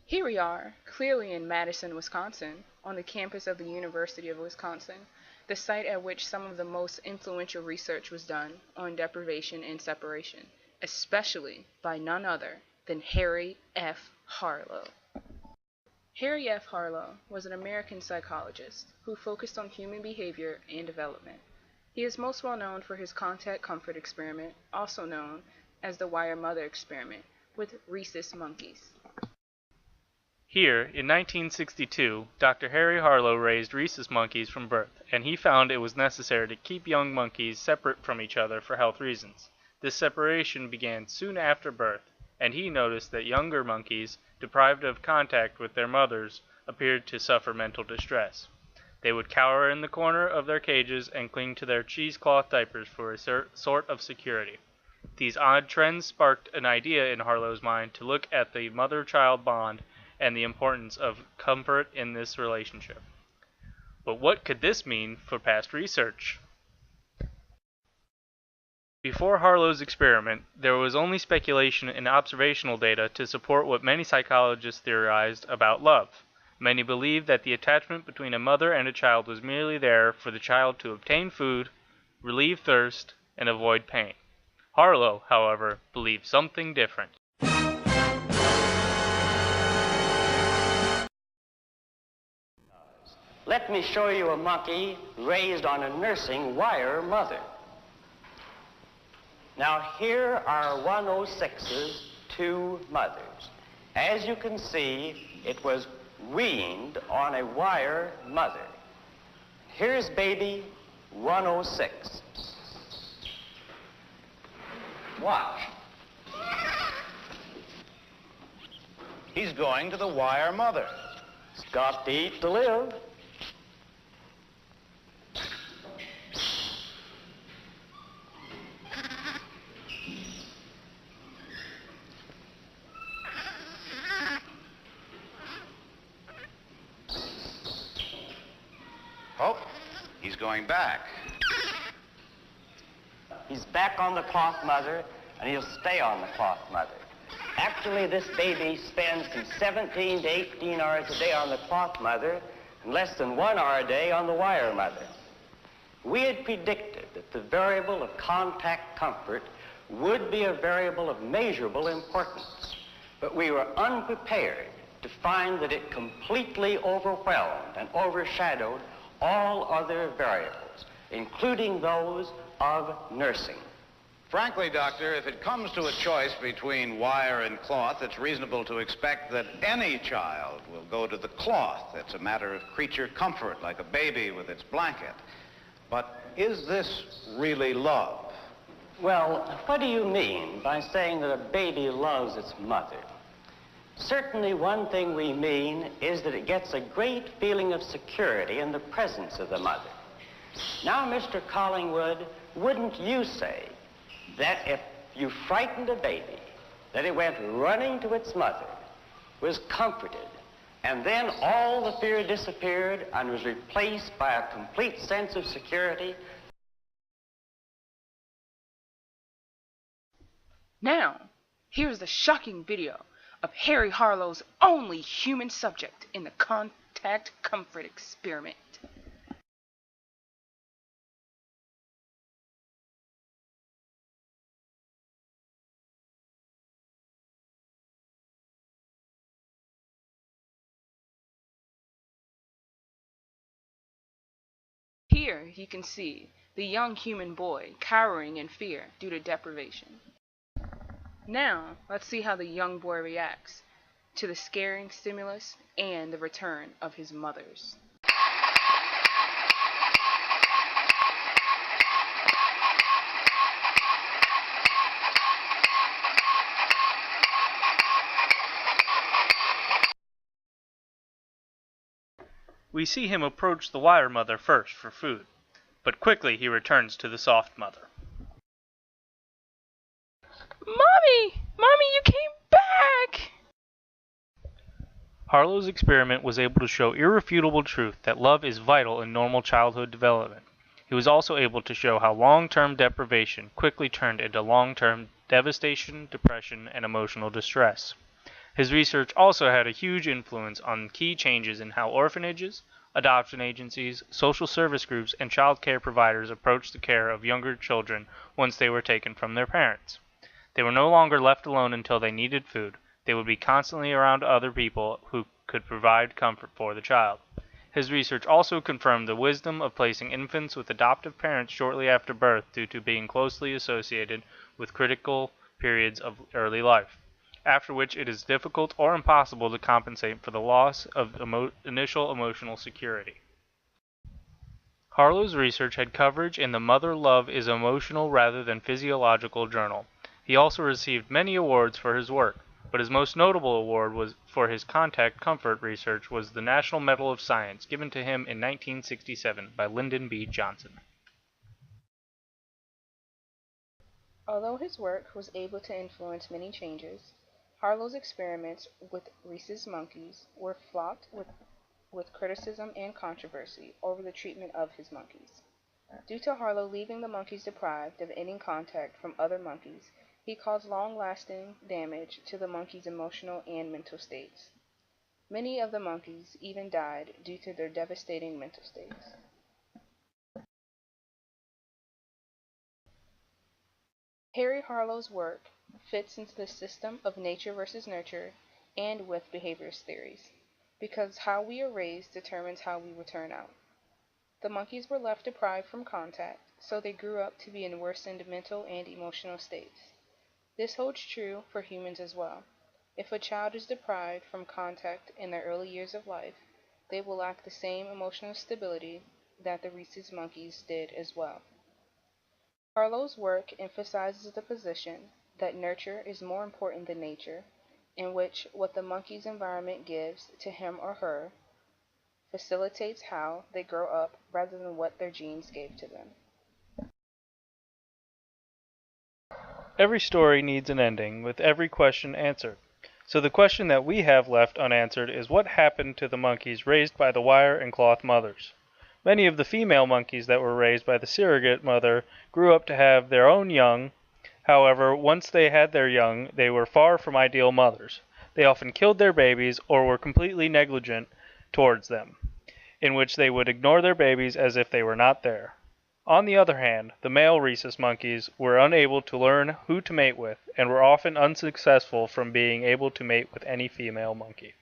Here we are, clearly in Madison, Wisconsin, on the campus of the University of Wisconsin, the site at which some of the most influential research was done on deprivation and separation, especially by none other than Harry F. Harlow. Harry F. Harlow was an American psychologist who focused on human behavior and development. He is most well known for his contact comfort experiment, also known as the wire mother experiment, with rhesus monkeys. Here, in 1962, Dr. Harry Harlow raised rhesus monkeys from birth, and he found it was necessary to keep young monkeys separate from each other for health reasons. This separation began soon after birth, and he noticed that younger monkeys, deprived of contact with their mothers, appeared to suffer mental distress. They would cower in the corner of their cages and cling to their cheesecloth diapers for a sort of security. These odd trends sparked an idea in Harlow's mind to look at the mother-child bond and the importance of comfort in this relationship. But what could this mean for past research? Before Harlow's experiment, there was only speculation and observational data to support what many psychologists theorized about love. Many believed that the attachment between a mother and a child was merely there for the child to obtain food, relieve thirst, and avoid pain. Harlow, however, believed something different. Let me show you a monkey raised on a nursing wire mother. Now here are 106's two mothers. As you can see, it was weaned on a wire mother. Here's baby 106. Watch. He's going to the wire mother. He's got to eat to live. Oh, he's going back. He's back on the cloth mother, and he'll stay on the cloth mother. Actually, this baby spends from 17 to 18 hours a day on the cloth mother and less than 1 hour a day on the wire mother. We had predicted that the variable of contact comfort would be a variable of measurable importance, but we were unprepared to find that it completely overwhelmed and overshadowed all other variables, including those of nursing. Frankly, Doctor, if it comes to a choice between wire and cloth, it's reasonable to expect that any child will go to the cloth. It's a matter of creature comfort, like a baby with its blanket. But is this really love? Well, what do you mean by saying that a baby loves its mother? Certainly one thing we mean is that it gets a great feeling of security in the presence of the mother. Now, Mr. Collingwood, wouldn't you say that if you frightened a baby, that it went running to its mother, was comforted, and then all the fear disappeared and was replaced by a complete sense of security? Now, here's the shocking video of Harry Harlow's only human subject in the contact comfort experiment. Here you can see the young human boy cowering in fear due to deprivation. Now, let's see how the young boy reacts to the scaring stimulus and the return of his mothers. We see him approach the wire mother first for food, but quickly he returns to the soft mother. Mommy! Mommy, you came back! Harlow's experiment was able to show irrefutable truth that love is vital in normal childhood development. He was also able to show how long-term deprivation quickly turned into long-term devastation, depression, and emotional distress. His research also had a huge influence on key changes in how orphanages, adoption agencies, social service groups, and child care providers approached the care of younger children once they were taken from their parents. They were no longer left alone until they needed food. They would be constantly around other people who could provide comfort for the child. His research also confirmed the wisdom of placing infants with adoptive parents shortly after birth due to being closely associated with critical periods of early life, after which it is difficult or impossible to compensate for the loss of initial emotional security. Harlow's research had coverage in the Mother Love is Emotional Rather Than Physiological journal. He also received many awards for his work, but his most notable award was for his contact comfort research was the National Medal of Science given to him in 1967 by Lyndon B. Johnson. Although his work was able to influence many changes, Harlow's experiments with rhesus monkeys were fraught with criticism and controversy over the treatment of his monkeys. Due to Harlow leaving the monkeys deprived of any contact from other monkeys, he caused long-lasting damage to the monkeys' emotional and mental states. Many of the monkeys even died due to their devastating mental states. Harry Harlow's work fits into the system of nature versus nurture and with behaviorist theories, because how we are raised determines how we will turn out. The monkeys were left deprived from contact, so they grew up to be in worsened mental and emotional states. This holds true for humans as well. If a child is deprived from contact in their early years of life, they will lack the same emotional stability that the rhesus monkeys did as well. Harlow's work emphasizes the position that nurture is more important than nature, in which what the monkey's environment gives to him or her facilitates how they grow up rather than what their genes gave to them. Every story needs an ending, with every question answered. So the question that we have left unanswered is what happened to the monkeys raised by the wire and cloth mothers. Many of the female monkeys that were raised by the surrogate mother grew up to have their own young. However, once they had their young, they were far from ideal mothers. They often killed their babies or were completely negligent towards them, in which they would ignore their babies as if they were not there. On the other hand, the male rhesus monkeys were unable to learn who to mate with, and were often unsuccessful from being able to mate with any female monkey.